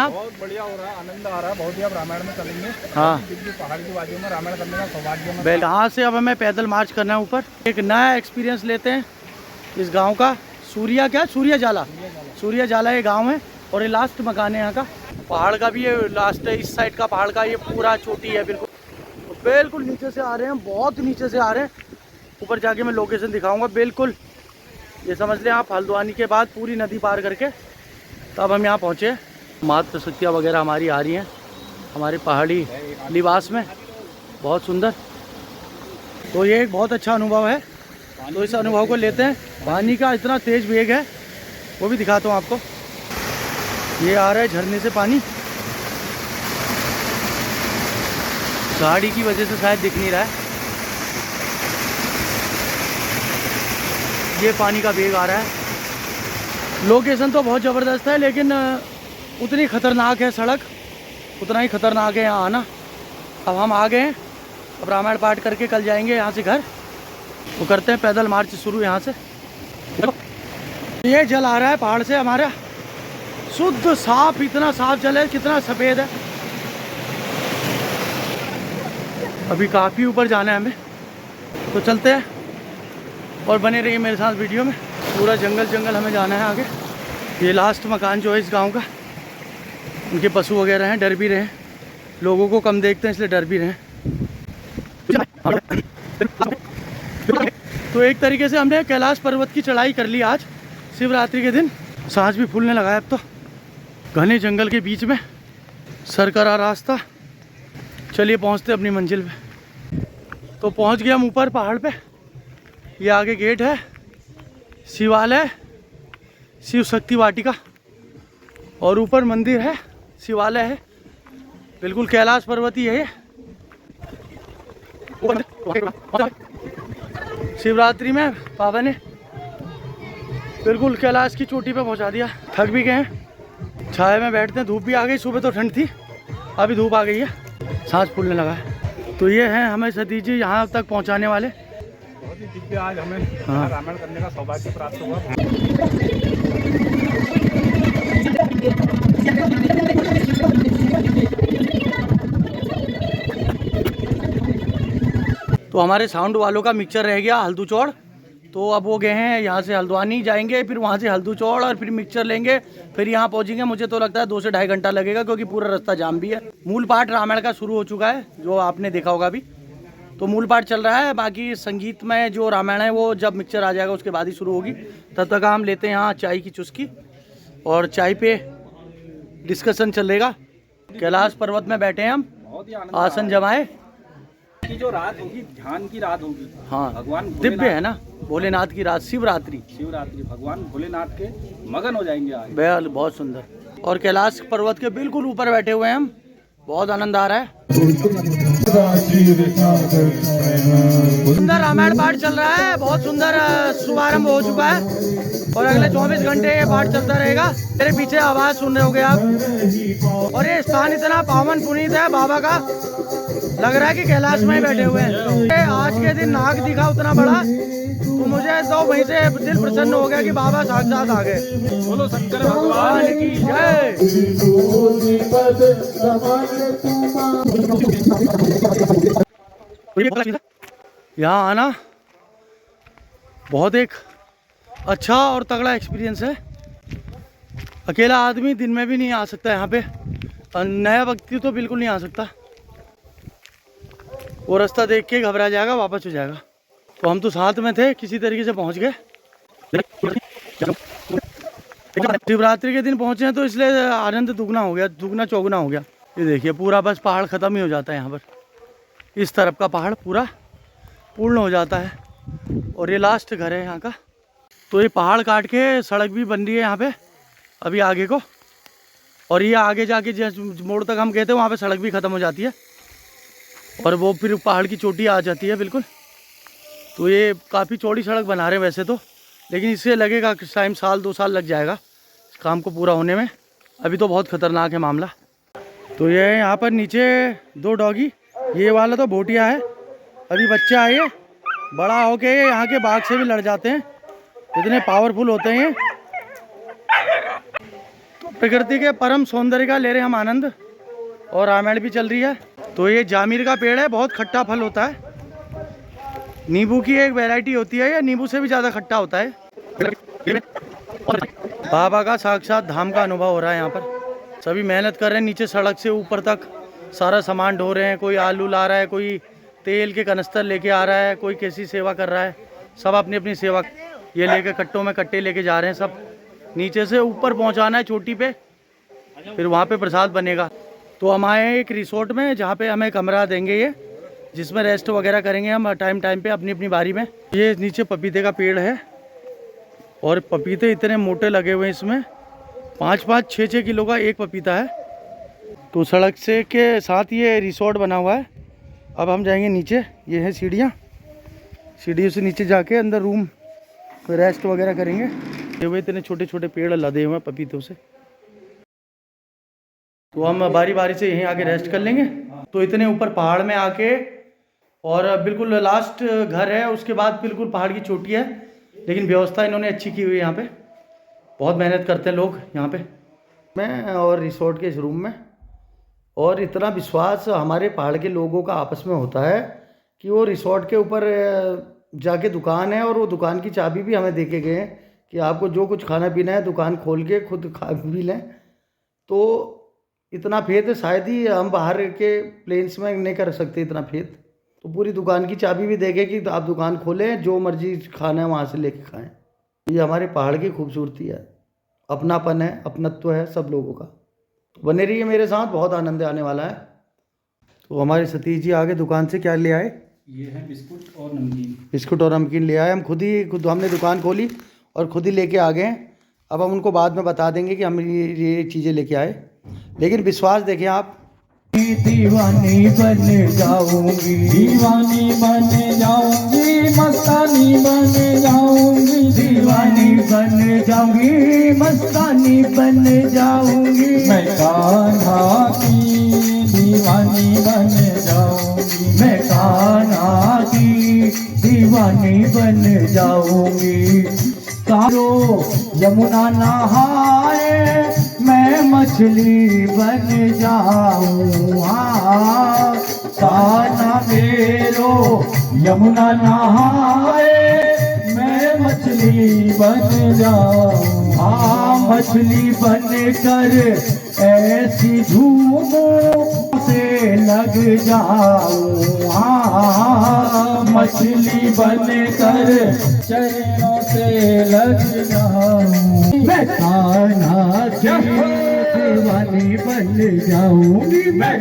बहुत बढ़िया हो रहा है, आनंद आ रहा है बहुत ही। अब रामायण में चलेंगे। हाँ, पहाड़ की बाजू में रामायण करने का सौभाग्य में। यहाँ से अब हमें पैदल मार्च करना है ऊपर। एक नया एक्सपीरियंस लेते हैं इस गांव का। सूर्या जाला ये गांव है और ये लास्ट मकान है यहाँ का। पहाड़ का भी ये लास्ट है, इस साइड का पहाड़ का ये पूरा चोटी है बिल्कुल नीचे से आ रहे हैं, बहुत नीचे से आ रहे हैं। ऊपर जाके मैं लोकेशन दिखाऊंगा। बिल्कुल ये समझ लें आप, हल्द्वानी के बाद पूरी नदी पार करके तब हम यहाँ पहुँचे। मातृ शक्तियाँ वगैरह हमारी आ रही हैं हमारे पहाड़ी लिबास में, बहुत सुंदर। तो ये एक बहुत अच्छा अनुभव है, तो इस अनुभव को लेते हैं। पानी का इतना तेज़ वेग है, वो भी दिखाता हूँ आपको। ये आ रहा है झरने से पानी, गाड़ी की वजह से शायद दिख नहीं रहा है। ये पानी का वेग आ रहा है। लोकेशन तो बहुत ज़बरदस्त है, लेकिन उतनी ख़तरनाक है सड़क, उतना ही ख़तरनाक है यहाँ आना। अब हम आ गए हैं, अब रामायण पाठ करके कल जाएंगे यहाँ से घर। तो करते हैं पैदल मार्च शुरू यहाँ से। ये जल आ रहा है पहाड़ से हमारा, शुद्ध साफ, इतना साफ जल है, कितना सफ़ेद है। अभी काफ़ी ऊपर जाना है हमें, तो चलते हैं और बने रहिए मेरे साथ वीडियो में। पूरा जंगल हमें जाना है आगे। ये लास्ट मकान जो है इस गांव का, उनके पशु वगैरह हैं, डर भी रहे हैं। लोगों को कम देखते हैं इसलिए डर भी रहे हैं। तो एक तरीके से हमने कैलाश पर्वत की चढ़ाई कर ली आज शिवरात्रि के दिन। सांस भी फूलने लगा है अब तो। घने जंगल के बीच में सरकरा रास्ता। चलिए पहुंचते अपनी मंजिल पे। तो पहुंच गए हम ऊपर पहाड़ पे। ये आगे गेट है, शिवालय, शिव शक्ति वाटिका, और ऊपर मंदिर है, शिवालय है। बिल्कुल कैलाश पर्वत ही है ये। शिवरात्रि में बाबा ने बिल्कुल कैलाश की चोटी पे पहुंचा दिया। थक भी गए हैं, छाया में बैठते हैं। धूप भी आ गई, सुबह तो ठंड थी, अभी धूप आ गई है, सांस फूलने लगा है। तो ये हैं हमें सतीश जी यहाँ तक पहुँचाने वाले। बहुत ही दिव्य आज हमें रामायण करने का सौभाग्य प्राप्त हुआ। तो हमारे साउंड वालों का मिक्सचर रह गया हल्दू चौड़, तो अब वो गए हैं यहाँ से हल्द्वानी जाएंगे, फिर वहाँ से हल्दू चौड़ और फिर मिक्सचर लेंगे, फिर यहाँ पहुँचेंगे। मुझे तो लगता है 2 से ढाई घंटा लगेगा क्योंकि पूरा रास्ता जाम भी है। मूल पाठ रामायण का शुरू हो चुका है, जो आपने देखा होगा अभी। तो मूल पाठ चल रहा है, बाकी संगीत में जो रामायण है वो जब मिक्सचर आ जाएगा उसके बाद ही शुरू होगी। तब तक हम लेते हैं यहाँ चाय की चुस्की, और चाय पे डिस्कशन चलेगा। कैलाश पर्वत में बैठे हैं हम, आसन जमाए। की जो रात होगी, ध्यान की रात होगी। हाँ, भगवान दिव्य है ना, भोलेनाथ की रात, शिवरात्रि। भगवान भोलेनाथ के मगन हो जाएंगे आज। बहुत सुंदर। और कैलाश पर्वत के बिल्कुल ऊपर बैठे हुए हैं हम, बहुत आनंद आ रहा है। सुंदर रामायण पाठ चल रहा है, बहुत सुंदर शुभारंभ हो चुका है और अगले 24 घंटे ये पाठ चलता रहेगा। मेरे पीछे आवाज सुन रहे होगे आप। और ये स्थान इतना पावन पुनीत है बाबा का, लग रहा है कि कैलाश में ही बैठे हुए हैं। आज के दिन नाग दिखा उतना बड़ा, तो मुझे तो वहीं से दिल प्रसन्न हो गया कि बाबा साक्षात आ गए। बोलो शंकर भगवान की जय। यहाँ आना बहुत एक अच्छा और तगड़ा एक्सपीरियंस है। अकेला आदमी दिन में भी नहीं आ सकता यहाँ पे, और नया व्यक्ति तो बिल्कुल नहीं आ सकता। वो रास्ता देख के घबरा जाएगा, वापस हो जाएगा। तो हम तो साथ में थे, किसी तरीके से पहुँच गए। शिवरात्रि के दिन पहुँचे हैं तो इसलिए आनंद दुगना हो गया, दुगना चौगुना हो गया। ये देखिए पूरा बस पहाड़ ख़त्म ही हो जाता है यहाँ पर। इस तरफ का पहाड़ पूरा पूर्ण हो जाता है, और ये लास्ट घर है यहाँ का। तो ये पहाड़ काट के सड़क भी बन रही है यहाँ पे अभी आगे को, और ये आगे जाके जिस मोड़ तक हम गए थे वहाँ पे सड़क भी ख़त्म हो जाती है, और वो फिर पहाड़ की चोटी आ जाती है बिल्कुल। तो ये काफ़ी चौड़ी सड़क बना रहे हैं वैसे तो, लेकिन इससे लगेगा कि टाइम 1-2 साल लग जाएगा इस काम को पूरा होने में। अभी तो बहुत ख़तरनाक है मामला। तो ये यहाँ पर नीचे 2 डॉगी, ये वाला तो भोटिया है, अभी बच्चे आए, बड़ा होके यहाँ के बाघ से भी लड़ जाते हैं, इतने पावरफुल होते हैं। तो प्रकृति के परम सौंदर्य का ले रहे हम आनंद, और रामायण भी चल रही है। तो ये जामिर का पेड़ है, बहुत खट्टा फल होता है। नींबू की एक वैरायटी होती है, या नींबू से भी ज़्यादा खट्टा होता है। बाबा का साक्षात धाम का अनुभव हो रहा है यहाँ पर। सभी मेहनत कर रहे हैं, नीचे सड़क से ऊपर तक सारा सामान ढो रहे हैं। कोई आलू ला रहा है, कोई तेल के कनस्तर लेके आ रहा है, कोई कैसी सेवा कर रहा है। सब अपनी अपनी सेवा ये लेके कट्टों में कट्टे लेके जा रहे हैं। सब नीचे से ऊपर पहुंचाना है चोटी पे, फिर वहाँ पे प्रसाद बनेगा। तो हम आए हैं एक रिसोर्ट में, जहाँ पे हमें कमरा देंगे ये, जिसमें रेस्ट वगैरह करेंगे हम टाइम टाइम पे अपनी अपनी बारी में। ये नीचे पपीते का पेड़ है, और पपीते इतने मोटे लगे हुए हैं इसमें, 5-5, 6-6 किलो का एक पपीता है। तो सड़क से के साथ ये रिसोर्ट बना हुआ है। अब हम जाएंगे नीचे, ये है सीढ़ियाँ, सीढ़ियों से नीचे जाके अंदर रूम रेस्ट वगैरह करेंगे। ये हुए इतने छोटे छोटे पेड़ लदे हुए हैं पपीतों से, तो हम बारी बारी से यहीं आके रेस्ट कर लेंगे। तो इतने ऊपर पहाड़ में आके, और बिल्कुल लास्ट घर है, उसके बाद बिल्कुल पहाड़ की चोटी है, लेकिन व्यवस्था इन्होंने अच्छी की हुई है यहाँ पे। बहुत मेहनत करते हैं लोग यहाँ पे में और रिसोर्ट के इस रूम में। और इतना विश्वास हमारे पहाड़ के लोगों का आपस में होता है कि वो रिसोर्ट के ऊपर जाके दुकान है, और वो दुकान की चाबी भी हमें दे के गए हैं कि आपको जो कुछ खाना पीना है दुकान खोल के खुद खा भी लें। तो इतना फेथ शायद ही हम बाहर के प्लेन्स में नहीं कर सकते इतना फेथ। तो पूरी दुकान की चाबी भी देके कि आप दुकान खोलें, जो मर्जी खाना है वहाँ से लेके खाएं। ये हमारे पहाड़ की खूबसूरती है, अपनापन है, अपनत्व है सब लोगों का। बने रहिए मेरे साथ, बहुत आनंद आने वाला है। तो हमारे सतीश जी आगे दुकान से क्या ले आए? ये है बिस्कुट और नमकीन। बिस्कुट और नमकीन ले आए। हम खुद हमने दुकान खोली और खुद ही लेके आ गए। अब हम उनको बाद में बता देंगे कि हम ये चीज़ें लेके आए, लेकिन विश्वास देखें आप। दीवानी बन जाऊंगी, दीवानी बन जाऊंगी, मस्तानी बन जाऊंगी, दीवानी बन जाऊंगी, मस्तानी बन जाऊंगी। मैं कान्हा की दीवानी बन जाऊंगी, मैं कान्हा की दीवानी बन जाऊंगी। तारो यमुना नहाए, मैं मछली बन जाऊँ। कान्हा मेरो यमुना नहाए, मैं मछली बन जाऊँ। मछली बन कर ऐसी झूमों से लग जाऊँ। मछली बन कर चरणों से लग जाऊँ। मैं कान्हा की दीवानी बन जाऊंगी। मैं